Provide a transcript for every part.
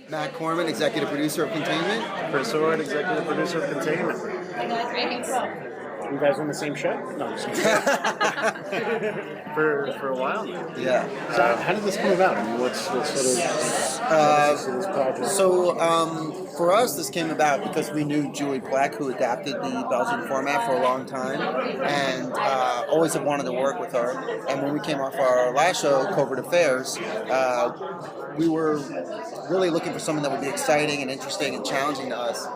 Matt Corman, executive producer of Containment. Chris Ord, executive producer of Containment. Thanks. You guys on the same show? No, I'm just kidding. for a while now. Yeah. So how did this come about? I mean, what's sort of this project? So for us, this came about because we knew Julie Plec, who adapted the Belgian format for a long time, and always have wanted to work with her. And when we came off our last show, Covert Affairs, we were really looking for something that would be exciting and interesting and challenging to us.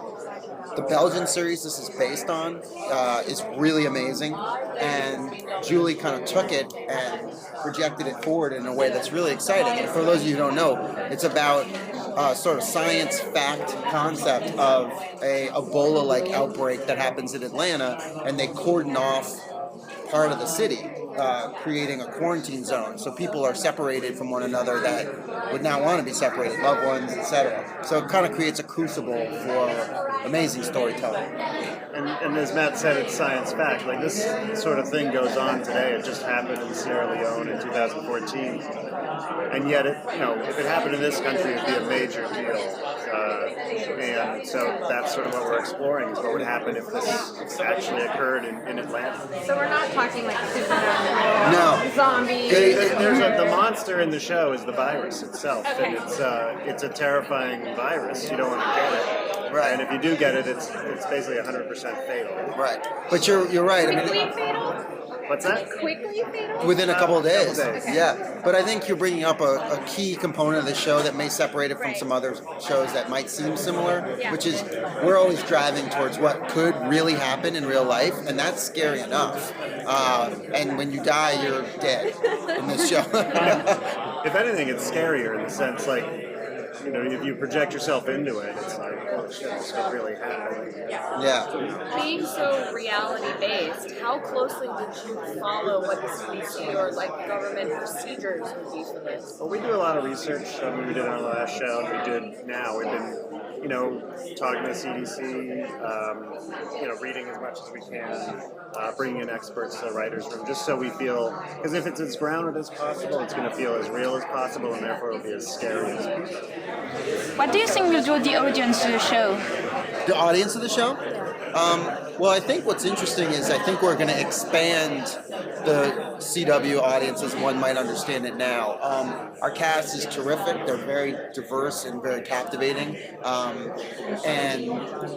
The Belgian series this is based on is really amazing, and Julie kind of took it and projected it forward in a way that's really exciting. And for those of you who don't know, it's about sort of science fact concept of a Ebola-like outbreak that happens in Atlanta, and they cordon off part of the city, creating a quarantine zone. So people are separated from one another that would not want to be separated, loved ones, etc. So it kind of creates a crucible for amazing storytelling. And as Matt said, it's science fact. Like this sort of thing goes on today. It just happened in Sierra Leone in 2014, and yet, if it happened in this country, it'd be a major deal. And so that's sort of what we're exploring: is what would happen if this actually occurred in Atlanta. So we're not talking like supernatural, No. zombies. The monster in the show is the virus itself, Okay. and it's a terrifying virus. You don't want to get it. Right. And if you do get it, it's basically 100% fatal. Right. But you're right. I Quickly mean, fatal? What's that? Quickly fatal? within a couple of days. Okay. Yeah. But I think you're bringing up a key component of the show that may separate it from Right. some other shows that might seem similar, Yeah. which is we're always driving towards what could really happen in real life, and that's scary enough. And when you die, you're dead in this show. If anything, it's scarier in the sense like, if you project yourself into it, it's like, oh shit, this could really happen. Yeah. Being so reality-based, how closely did you follow what the CDC or like government procedures would be for this? Well, we do a lot of research. We did on our last show, and we did now. We've been, talking to the CDC, reading as much as we can, bringing in experts to the writers' room, just so we feel, because if it's as grounded as possible, it's going to feel as real as possible, and therefore it'll be as scary as possible. What do you think will draw the audience to the show? The audience of the show? Well, I think what's interesting is I think we're going to expand the CW audience as one might understand it now. Our cast is terrific. They're very diverse and very captivating. And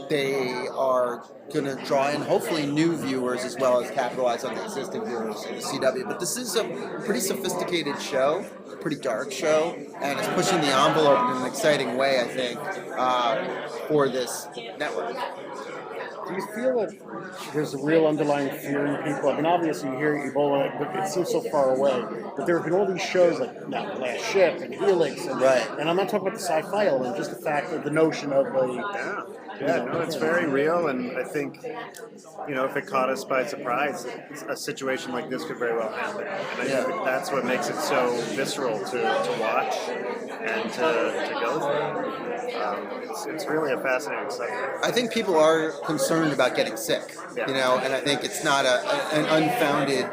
they are going to draw in hopefully new viewers as well as capitalize on the existing viewers in the CW. But this is a pretty sophisticated show, pretty dark show, and it's pushing the envelope in an exciting way, I think, for this network. Do you feel that there's a real underlying fear in people? I mean, obviously you hear Ebola, but it seems so far away. But there have been all these shows like Last Ship and Helix, and, Right. and I'm not talking about the sci-fi element, just the fact of the notion of It's very real, and I think, if it caught us by surprise, a situation like this could very well happen. And I think that's what makes it so visceral to watch and to go through. It's really a fascinating subject. I think people are concerned about getting sick, and I think it's not an unfounded,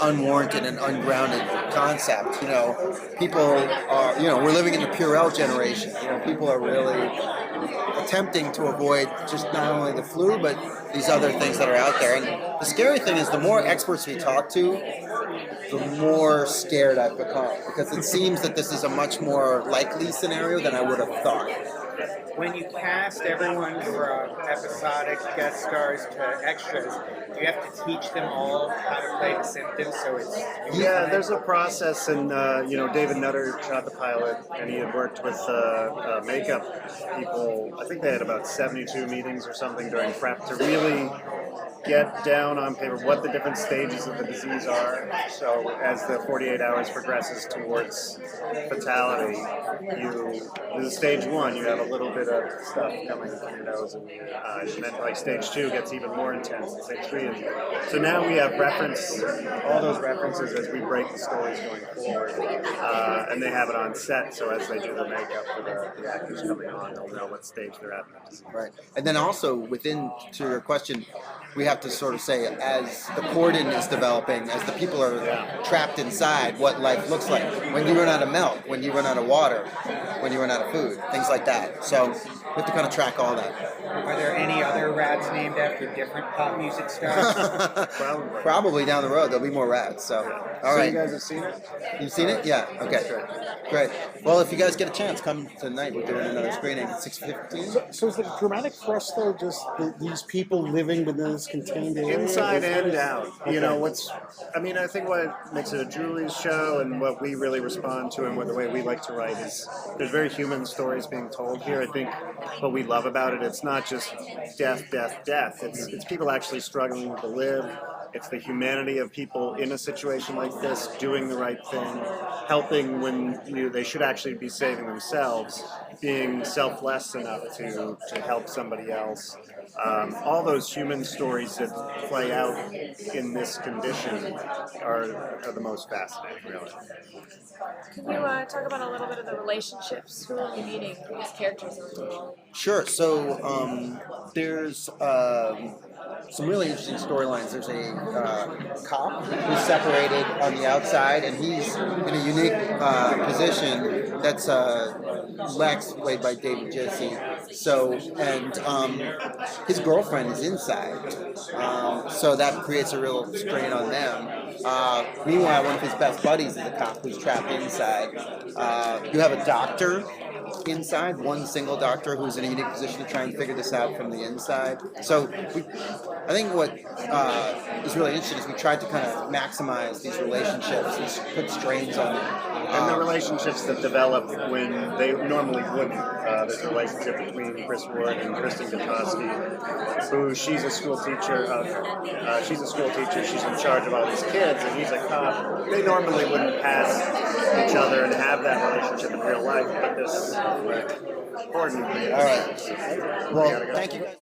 unwarranted, and ungrounded concept. People are, we're living in the Purell generation. People are really attempting to avoid just not only the flu, but these other things that are out there. And the scary thing is the more experts we talk to, the more scared I've become, because it seems that this is a much more likely scenario than I would have thought. When you cast everyone from episodic guest stars to extras, do you have to teach them all how to play the symptoms so it's... Yeah, there's a process, and David Nutter shot the pilot, and he had worked with makeup people. I think they had about 72 meetings or something during prep to really get down on paper what the different stages of the disease are. So as the 48 hours progresses towards fatality, this is stage 1, you have a little bit of stuff coming from your nose and your eyes, and then like stage 2 gets even more intense, and stage 3 is... So now we have all those references as we break the stories going forward, and they have it on set, so as they do the makeup for the actors coming on, they'll know what stage they're at in that disease. Right. And then also, to your question, we have have to sort of say, as the cordon is developing, as the people are trapped inside, what life looks like. When you run out of milk, when you run out of water, when you run out of food, things like that. So we have to kind of track all that. Are there any other rats named after different pop music stars? Probably. Probably down the road there'll be more rats. So, all So right. you guys have seen it? You've seen it? Yeah. Okay. Great. Well, if you guys get a chance, come tonight. We're doing another screening at 6:15. So is the dramatic thrust though just these people living within this contained area? Inside Is- and out. Okay. You know, I think what makes it a Julie's show and what we really respond to and what the way we like to write is there's very human stories being told here. I think what we love about it, it's not just death, death, death. It's people actually struggling to live. It's the humanity of people in a situation like this doing the right thing, helping when they should actually be saving themselves, being selfless enough to help somebody else. All those human stories that play out in this condition are the most fascinating, really. Can you talk about a little bit of the relationships? Who are we meeting? These characters are Sure. So there's some really interesting storylines. There's a cop who's separated on the outside, and he's in a unique position. That's Lex, played by David Jesse. So, and his girlfriend is inside, so that creates a real strain on them. Meanwhile, one of his best buddies is a cop who's trapped inside. You have a doctor inside, one single doctor who's in a unique position to try and figure this out from the inside. So I think what is really interesting is we tried to kind of maximize these relationships and put strains on them. And the relationships that develop when they normally wouldn't. There's a relationship between Chris Ward and Kristen Gutowski, who she's a school teacher. She's in charge of all these kids, and he's a cop. They normally wouldn't pass each other and have that relationship in real life, but this, Gordon. All right. Well, thank you guys.